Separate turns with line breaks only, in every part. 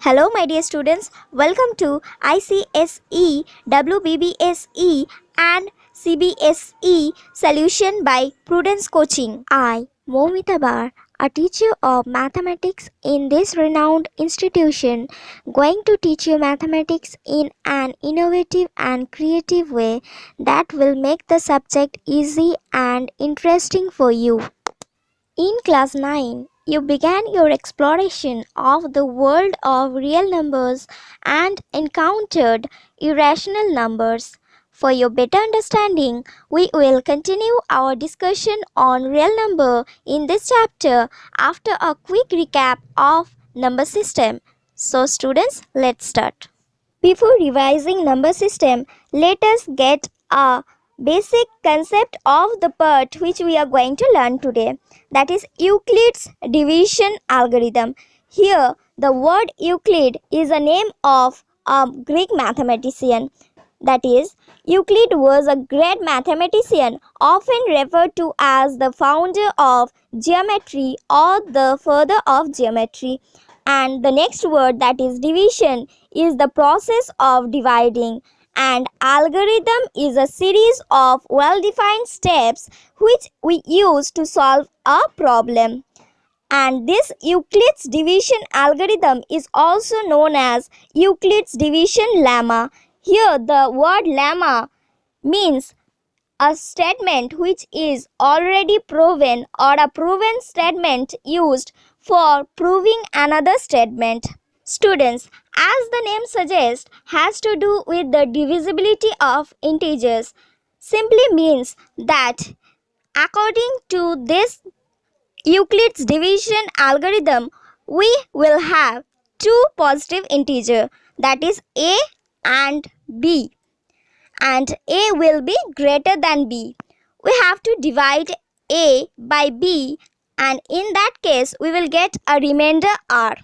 Hello my dear students, welcome to ICSE, WBBSE and CBSE Solution by Prudence Coaching. I, Momita Bar, a teacher of mathematics in this renowned institution, going to teach you mathematics in an innovative and creative way that will make the subject easy and interesting for you. In class 9, you began your exploration of the world of real numbers and encountered irrational numbers. For your better understanding, we will continue our discussion on real number in this chapter after a quick recap of number system. So students, let's start. Before revising number system, let us get a basic concept of the part which we are going to learn today, that is Euclid's division algorithm. Here the word Euclid is a name of a Greek mathematician. That is, Euclid was a great mathematician, often referred to as the founder of geometry or the father of geometry. And the next word, that is division, is the process of dividing. And algorithm is a series of well-defined steps which we use to solve a problem. And this Euclid's division algorithm is also known as Euclid's division lemma. Here the word lemma means a statement which is already proven or a proven statement used for proving another statement. Students, as the name suggests, has to do with the divisibility of integers. Simply means that according to this Euclid's division algorithm, we will have two positive integers, that is a and b, and a will be greater than b. We have to divide a by b, and in that case we will get a remainder r.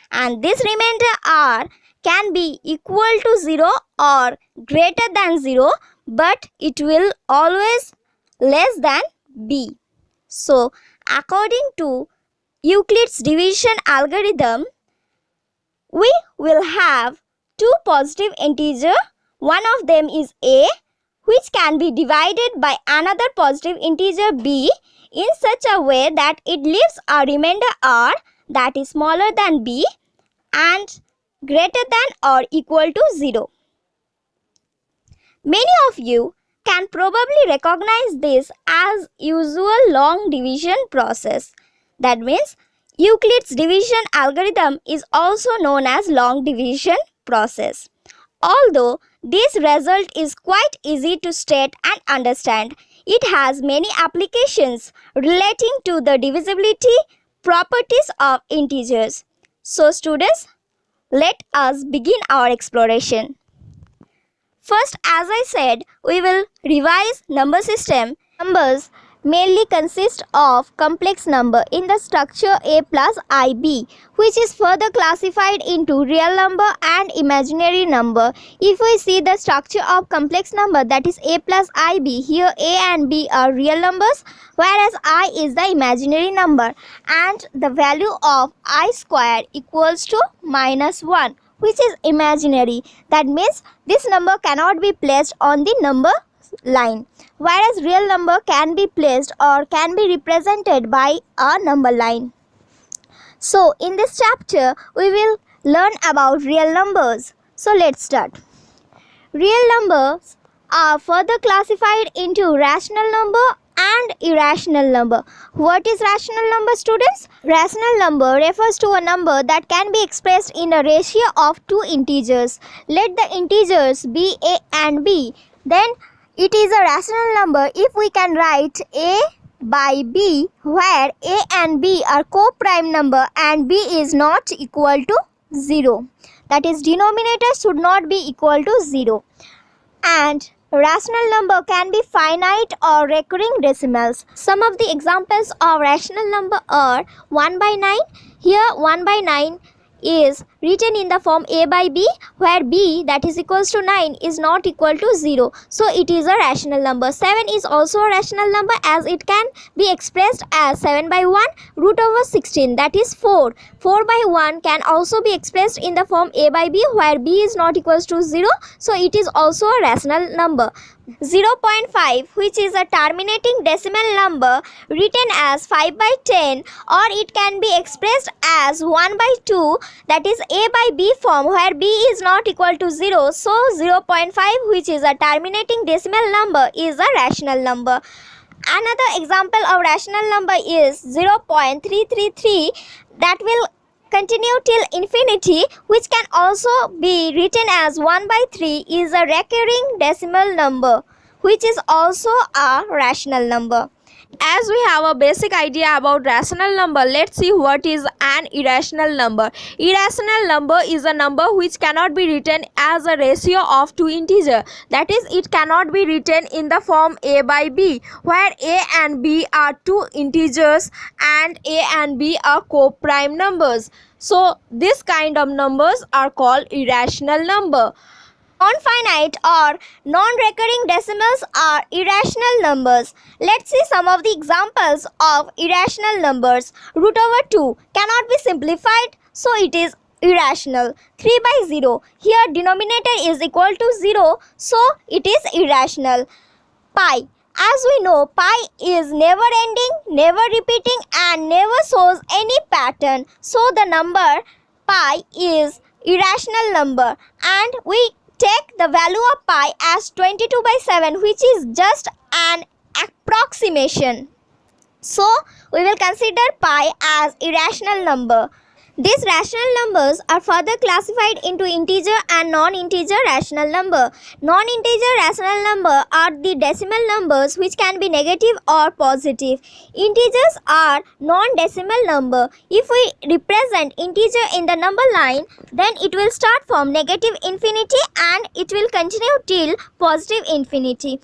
And this remainder r can be equal to 0 or greater than 0, but it will always less than b. So, according to Euclid's division algorithm, we will have two positive integers. One of them is a, which can be divided by another positive integer b in such a way that it leaves a remainder r that is smaller than b and greater than or equal to 0. Many of you can probably recognize this as usual long division process. That means Euclid's division algorithm is also known as long division process. Although this result is quite easy to state and understand, it has many applications relating to the divisibility properties of integers. So students, let us begin our exploration. First, as I said, we will revise number system. Numbers mainly consist of complex number in the structure a plus ib, which is further classified into real number and imaginary number. If we see the structure of complex number, that is a plus ib, here a and b are real numbers, whereas I is the imaginary number, and the value of I square equals to -1, which is imaginary. That means this number cannot be placed on the number line, whereas real number can be placed or can be represented by a number line. So in this chapter we will learn about real numbers. So let's start. Real numbers are further classified into rational number and irrational number. What is rational number, students? Rational number refers to a number that can be expressed in a ratio of two integers. Let the integers be a and b. Then it is a rational number if we can write a by b, where a and b are co-prime number and b is not equal to 0. That is, denominator should not be equal to 0. And rational number can be finite or recurring decimals. Some of the examples of rational number are 1 by 9. Here 1 by 9 is written in the form a by b, where b, that is equals to 9, is not equal to 0. So it is a rational number. 7 is also a rational number, as it can be expressed as 7 by 1 root over 16, that is 4. 4 by 1 can also be expressed in the form a by b, where b is not equals to 0. So it is also a rational number. 0.5, which is a terminating decimal number, written as 5 by 10, or it can be expressed as 1 by 2, that is a by b form, where b is not equal to 0. So 0.5, which is a terminating decimal number, is a rational number. Another example of rational number is 0.333, that will continue till infinity, which can also be written as 1 by 3, is a recurring decimal number, which is also a rational number. As we have a basic idea about rational number, let's see what is an irrational number. Irrational number is a number which cannot be written as a ratio of two integers. That is, it cannot be written in the form a by b, where a and b are two integers and a and b are co-prime numbers. So this kind of numbers are called irrational number. Non-finite or non-recurring decimals are irrational numbers. Let's see some of the examples of irrational numbers. Root over 2 cannot be simplified, so it is irrational. 3 by 0, here denominator is equal to 0, so it is irrational. Pi. As we know, pi is never ending, never repeating, and never shows any pattern. So the number pi is irrational number, and we take the value of pi as 22 by 7, which is just an approximation. So we will consider pi as irrational number. These rational numbers are further classified into integer and non-integer rational number. Non-integer rational number are the decimal numbers which can be negative or positive. Integers are non-decimal number. If we represent integer in the number line, then it will start from negative infinity and it will continue till positive infinity.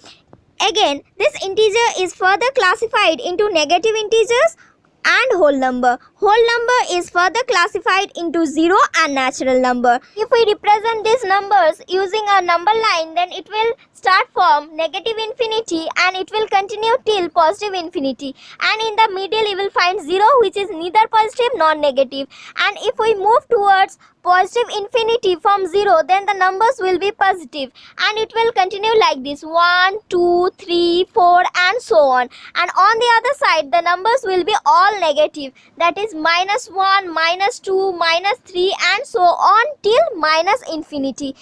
Again, this integer is further classified into negative integers and whole number. Whole number is further classified into zero and natural number. If we represent these numbers using a number line, then it will start from negative infinity and it will continue till positive infinity. And in the middle you will find 0, which is neither positive nor negative. And if we move towards positive infinity from 0, then the numbers will be positive and it will continue like this: 1, 2, 3, 4 and so on. And on the other side the numbers will be all negative, that is -1, -2, -3 and so on till minus infinity.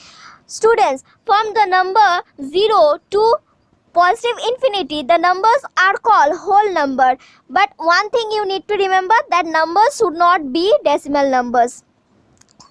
Students, from the number 0 to positive infinity, the numbers are called whole number. But one thing you need to remember, that numbers should not be decimal numbers.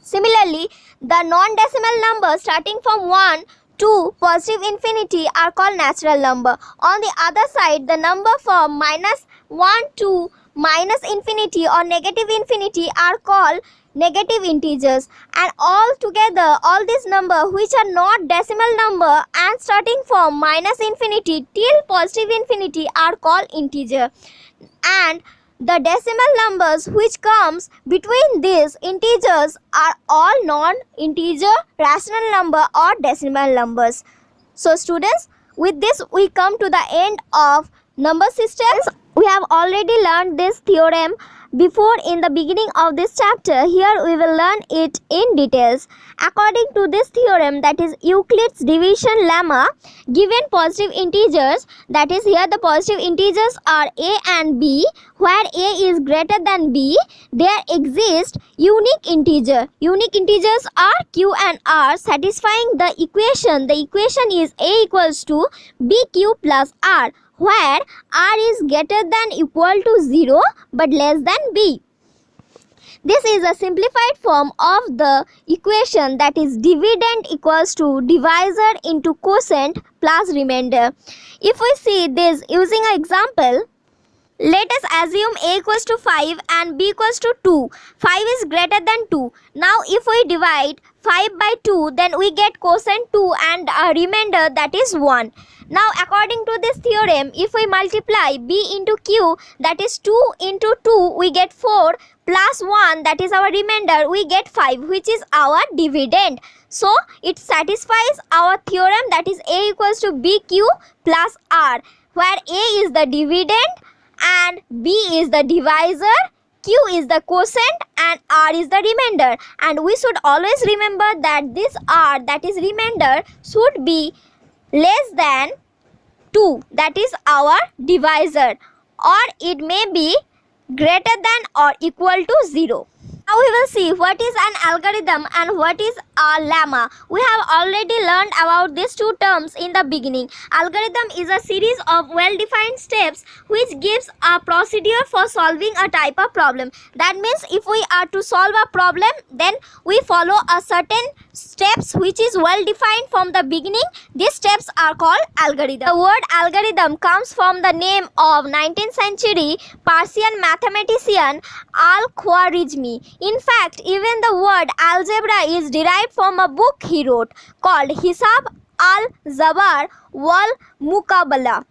Similarly, the non-decimal numbers starting from 1 to positive infinity are called natural number. On the other side, the number from -1 to minus infinity or negative infinity are called negative integers. And all together, all these numbers which are not decimal number and starting from minus infinity till positive infinity are called integer. And the decimal numbers which comes between these integers are all non-integer rational number or decimal numbers. So students, with this we come to the end of number systems. We have already learned this theorem before in the beginning of this chapter. Here we will learn it in details. According to this theorem, that is Euclids Deviation lemma, given positive integers, that is here the positive integers are a and b, where a is greater than b, there exist unique integer. Unique integers are q and r, satisfying the equation. The equation is a equals to bq plus r, where r is greater than equal to 0 but less than b. This is a simplified form of the equation, that is dividend equals to divisor into quotient plus remainder. If we see this using an example, let us assume a equals to 5 and b equals to 2. 5 is greater than 2. Now if we divide 5 by 2, then we get quotient 2 and a remainder, that is 1. Now according to this theorem, if we multiply b into q, that is 2 into 2, we get 4, plus 1, that is our remainder, we get 5, which is our dividend. So it satisfies our theorem, that is a equals to bq plus r, where a is the dividend and b is the divisor, q is the quotient and r is the remainder. And we should always remember that this r, that is remainder, should be less than 2, that is our divisor, or it may be greater than or equal to 0. Now we will see what is an algorithm and what is a lemma. We have already learned about these two terms in the beginning. Algorithm is a series of well-defined steps which gives a procedure for solving a type of problem. That means if we are to solve a problem, then we follow a certain steps which is well defined from the beginning. These steps are called algorithm. The word algorithm comes from the name of 19th century Persian mathematician Al-Khwarizmi. In fact, even the word algebra is derived from a book he wrote called Hisab al-Zabar wal Mukabala.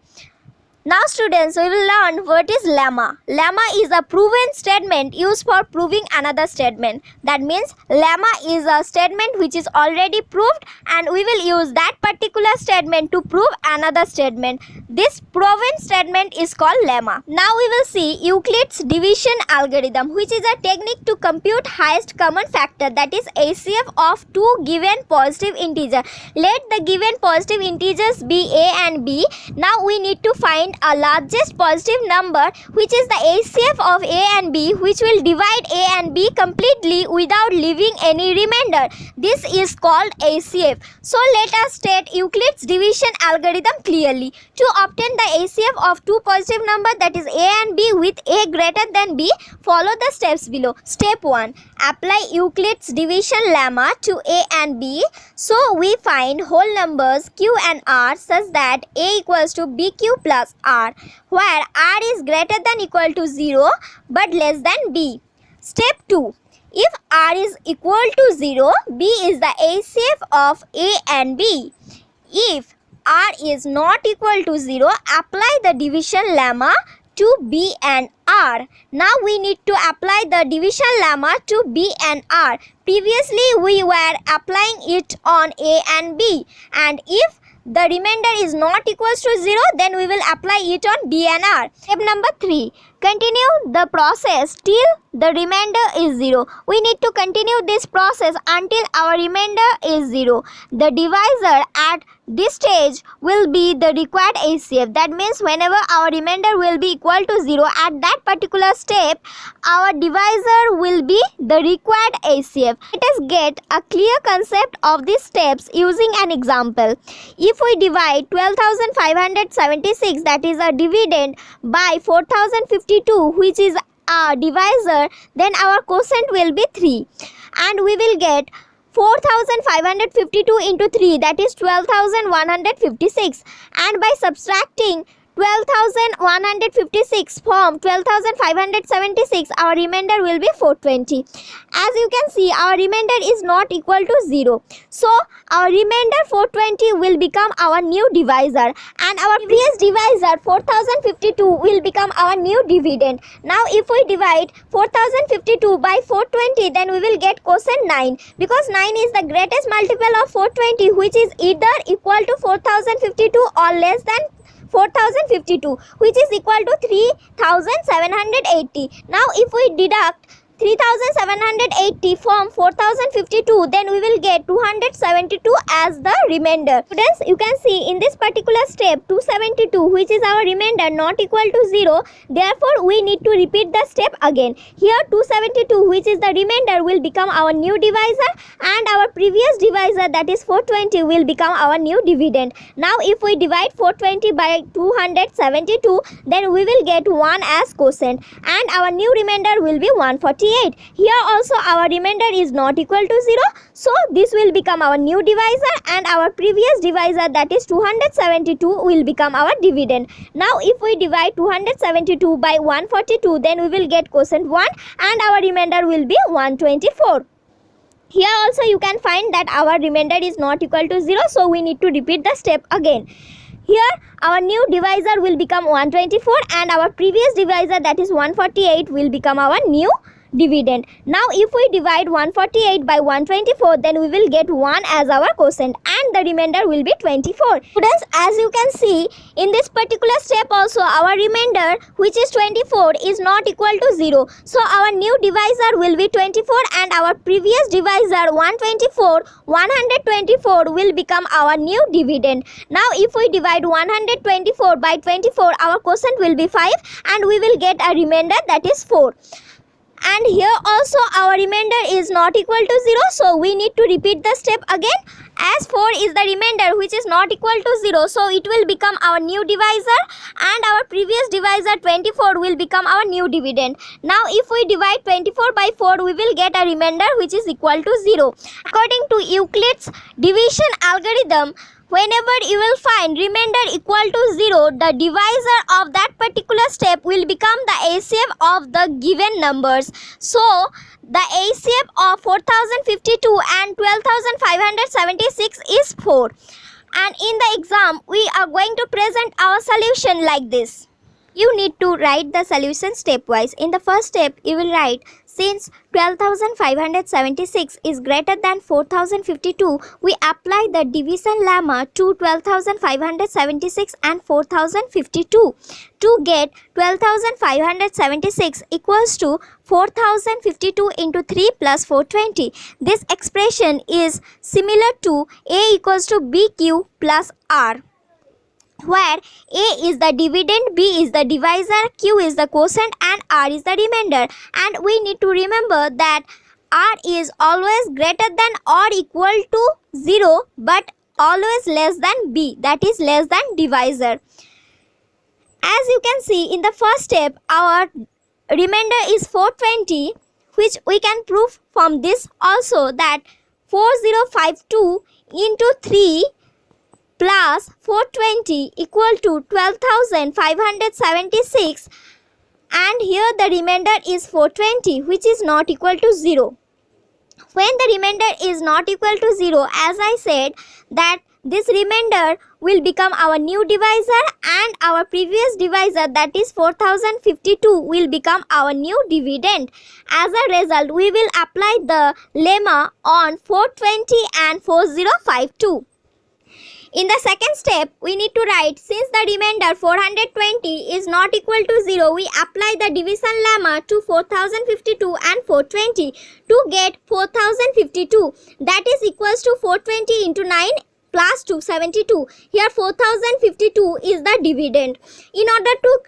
Now students, we will learn what is lemma. Lemma is a proven statement used for proving another statement. That means lemma is a statement which is already proved and we will use that particular statement to prove another statement. This proven statement is called lemma. Now we will see Euclids Diviation algorithm, which is a technique to compute highest common factor, that is HCF of two given positive integers. Let the given positive integers be a and b. Now we need to find a largest positive number which is the HCF of a and b, which will divide a and b completely without leaving any remainder. This is called HCF. So let us state Euclids division algorithm clearly. To obtain the HCF of two positive numbers, that is a and b, with a greater than b, follow the steps below. Step 1. Apply Euclids division lemma to a and b. So we find whole numbers q and r such that a equals to bq plus r, where r is greater than equal to 0 but less than b. Step 2. If r is equal to 0, b is the HCF of a and b. If r is not equal to 0, apply the division lemma to b and r. Now we need to apply the division lemma to b and r. Previously we were applying it on a and b, and if the remainder is not equals to 0, then we will apply it on b and r. Step number 3. Continue the process till the remainder is 0. We need to continue this process until our remainder is 0. The divisor at this stage will be the required HCF. That means whenever our remainder will be equal to 0, at that particular step, our divisor will be the required HCF. Let us get a clear concept of these steps using an example. If we divide 12,576, that is a dividend, by 4,052, which is a divisor, then our quotient will be 3. And we will get 4,552 into 3, that is 12,156, and by subtracting 12,156 from 12,576, our remainder will be 420. As you can see, our remainder is not equal to 0. So our remainder 420 will become our new divisor, and our previous divisor 4,052 will become our new dividend. Now if we divide 4,052 by 420, then we will get quotient 9, because 9 is the greatest multiple of 420, which is either equal to 4,052 or less than 4,052, which is equal to 3,780. Now if we deduct 3,780 from 4,052, then we will get 272 as the remainder. Students, you can see in this particular step 272, which is our remainder, not equal to 0. Therefore we need to repeat the step again. Here 272, which is the remainder, will become our new divisor, and our previous divisor, that is 420, will become our new dividend. Now if we divide 420 by 272, then we will get 1 as quotient, and our new remainder will be 148. Here also our remainder is not equal to 0, so this will become our new divisor, and our previous divisor, that is 272, will become our dividend. Now if we divide 272 by 142, then we will get quotient 1, and our remainder will be 124. Here also you can find that our remainder is not equal to 0, so we need to repeat the step again. Here our new divisor will become 124 and our previous divisor, that is 148, will become our new dividend. Now if we divide 148 by 124, then we will get 1 as our quotient and the remainder will be 24. Students, as you can see, in this particular step also our remainder, which is 24, is not equal to 0. So our new divisor will be 24 and our previous divisor 124 will become our new dividend. Now if we divide 124 by 24, our quotient will be 5 and we will get a remainder, that is 4. And here also our remainder is not equal to 0, so we need to repeat the step again. As 4 is the remainder which is not equal to 0, so it will become our new divisor and our previous divisor 24 will become our new dividend. Now if we divide 24 by 4, we will get a remainder which is equal to 0. According to Euclids Deviation algorithm, whenever you will find remainder equal to 0, the divisor of that particular step will become the HCF of the given numbers. So, the HCF of 4052 and 12576 is 4. And in the exam, we are going to present our solution like this. You need to write the solution stepwise. In the first step, you will write, since 12,576 is greater than 4,052, we apply the division lemma to 12,576 and 4,052. To get 12,576 equals to 4,052 into 3 plus 420. This expression is similar to A equals to BQ plus R, where A is the dividend, B is the divisor, Q is the quotient and R is the remainder. And we need to remember that R is always greater than or equal to 0 but always less than B, that is less than divisor. As you can see, in the first step our remainder is 420, which we can prove from this also, that 4052 into 3 plus 420 equal to 12,576, and here the remainder is 420, which is not equal to 0. When the remainder is not equal to 0, as I said, that this remainder will become our new divisor and our previous divisor, that is 4052, will become our new dividend. As a result, we will apply the lemma on 420 and 4052. In the second step, we need to write, since the remainder 420 is not equal to 0, we apply the division lemma to 4052 and 420 to get 4052. That is equals to 420 into 9 plus 272. Here 4052 is the dividend. In order to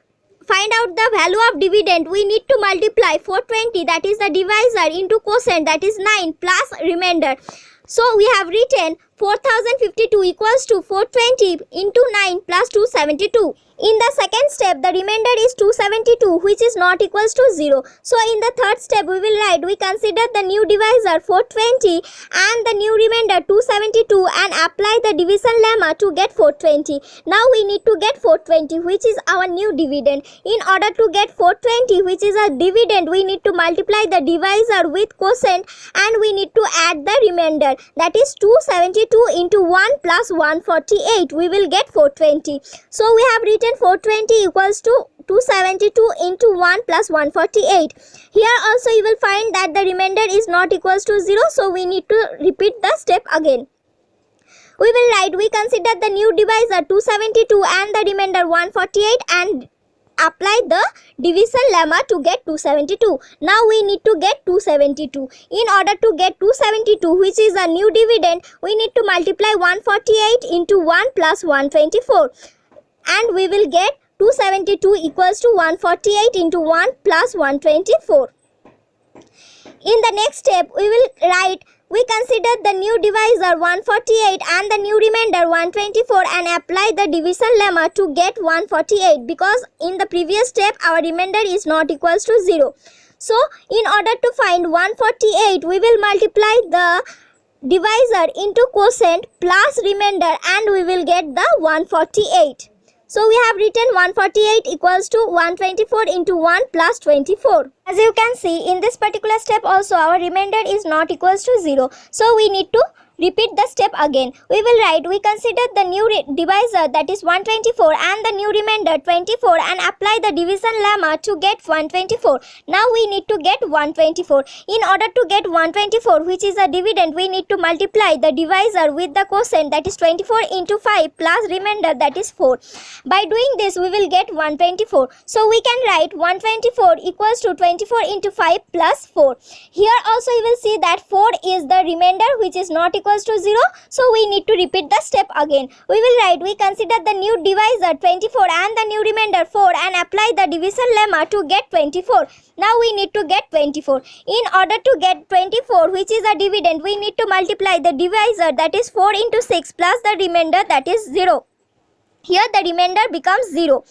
find out the value of dividend, we need to multiply 420, that is the divisor, into quotient, that is 9 plus remainder. So we have written 4052 equals to 420 into 9 plus 272. In the second step, the remainder is 272, which is not equals to 0. So in the third step, we will write, we consider the new divisor 420 and the new remainder 272 and apply the division lemma to get 420. Now we need to get 420, which is our new dividend. In order to get 420, which is a dividend, we need to multiply the divisor with quotient and we need to add the remainder, that is 272 into 1 plus 148. We will get 420. So we have written 420 equals to 272 into 1 plus 148. Here also you will find that the remainder is not equals to 0, so we need to repeat the step again. We will write, we consider the new divisor 272 and the remainder 148 and apply the division lemma to get 272. Now we need to get 272. In order to get 272, which is a new dividend, we need to multiply 148 into 1 plus 124. And we will get 272 equals to 148 into 1 plus 124. In the next step, we will write, we consider the new divisor 148 and the new remainder 124 and apply the division lemma to get 148, because in the previous step our remainder is not equals to 0. So in order to find 148, we will multiply the divisor into quotient plus remainder and we will get the 148. So we have written 148 equals to 124 into 1 plus 24. As you can see, in this particular step also our remainder is not equals to 0. So we need to repeat the step again. We will write, we consider the new divisor, that is 124, and the new remainder 24, and apply the division lemma to get 124. Now we need to get 124. In order to get 124, which is a dividend, we need to multiply the divisor with the quotient, that is 24 into 5 plus remainder, that is 4. By doing this, we will get 124. So we can write 124 equals to 24 into 5 plus 4. Here also you will see that 4 is the remainder which is not equals to 0. So we need to repeat the step again. We will write, we consider the new divisor 24 and the new remainder 4, and apply the division lemma to get 24. Now we need to get 24. In order to get 24, which is a dividend, we need to multiply the divisor, that is 4 into 6 plus the remainder, that is 0. Here the remainder becomes 0.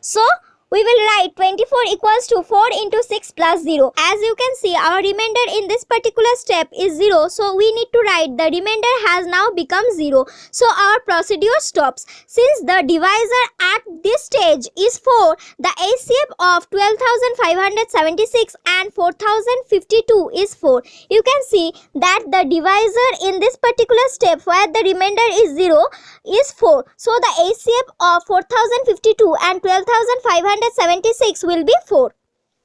So we will write 24 equals to 4 into 6 plus 0. As you can see, our remainder in this particular step is 0. So we need to write the remainder has now become 0. So our procedure stops. Since the divisor at this stage is 4, the HCF of 12,576 and 4,052 is 4. You can see that the divisor in this particular step where the remainder is 0 is 4. So the HCF of 4,052 and 12,576 will be 4.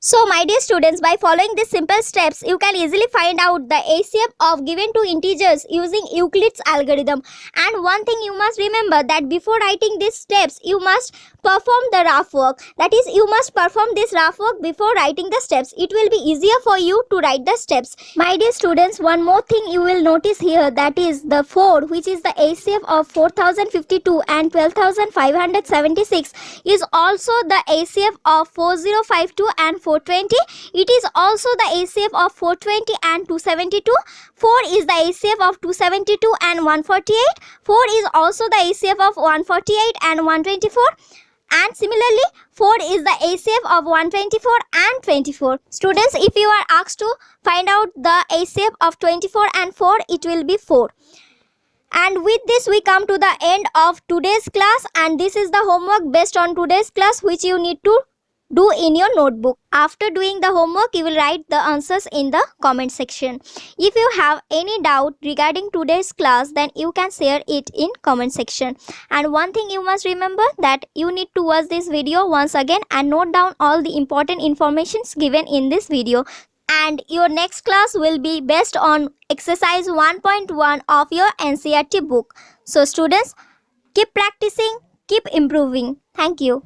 So my dear students, by following these simple steps, you can easily find out the HCF of given two integers using Euclid's algorithm. And one thing you must remember, that before writing these steps, you must perform the rough work. That is, you must perform this rough work before writing the steps. It will be easier for you to write the steps. My dear students, one more thing you will notice here, that is the 4, which is the HCF of 4052 and 12,576, is also the HCF of 4052 and 420. It is also the HCF of 420 and 272. 4 is the HCF of 272 and 148. 4 is also the HCF of 148 and 124. And similarly, 4 is the HCF of 124 and 24. Students, if you are asked to find out the HCF of 24 and 4, it will be 4. And with this, we come to the end of today's class, and this is the homework based on today's class which you need to do in your notebook. After doing the homework, you will write the answers in the comment section. If you have any doubt regarding today's class, then you can share it in comment section. And one thing you must remember, that you need to watch this video once again and note down all the important informations given in this video. And your next class will be based on exercise 1.1 of your NCERT book. So students, keep practicing, keep improving. Thank you.